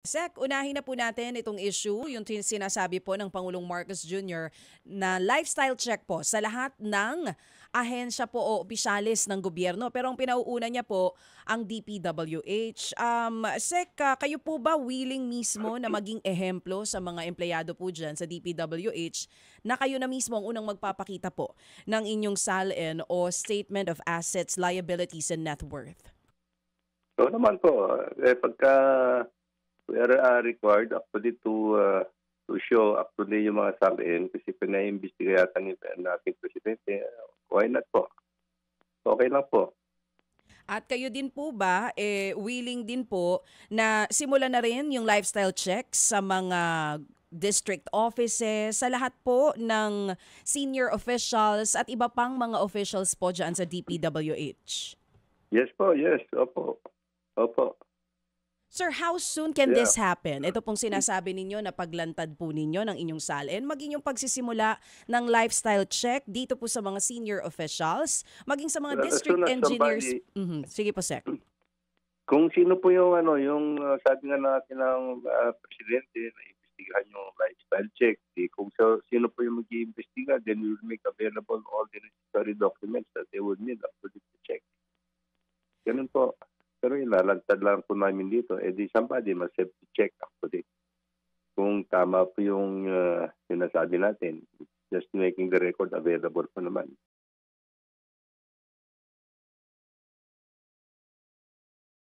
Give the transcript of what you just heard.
Sek, unahin na po natin itong issue, yung sinasabi po ng Pangulong Marcos Jr. na lifestyle check po sa lahat ng ahensya po o opisyalis ng gobyerno. Pero ang pinauuna niya po ang DPWH. Sek, kayo po ba willing mismo na maging ehemplo sa mga empleyado po dyan sa DPWH na kayo na mismo ang unang magpapakita po ng inyong SALN o Statement of Assets, Liabilities and Net Worth? Oo naman po, pagka we are required actually to show actually yung mga salin kasi pinaimbestiga yata ng ating presidente, why not po? Okay lang po. At kayo din po ba, willing din po na simulan na rin yung lifestyle checks sa mga district offices, sa lahat po ng senior officials at iba pang mga officials po dyan sa DPWH? Yes po, yes. Opo. Opo. Sir, how soon can Yeah. this happen? Ito pong sinasabi ninyo na paglantad po ninyo ng inyong SALN, maging yung pagsisimula ng lifestyle check dito po sa mga senior officials, maging sa mga Well, as district soon as engineers. somebody, Sige po, Sec. kung sino po yung sabi nga natin ng presidente na imbestigahan yung lifestyle check, kung sino po yung mag-iimbestiga, then we will make available all the necessary documents that they would need after the check. Ganun po. Pero ilalantad lang po namin dito, di somebody must have to check actually kung tama po yung sinasabi natin. Just making the record available po naman.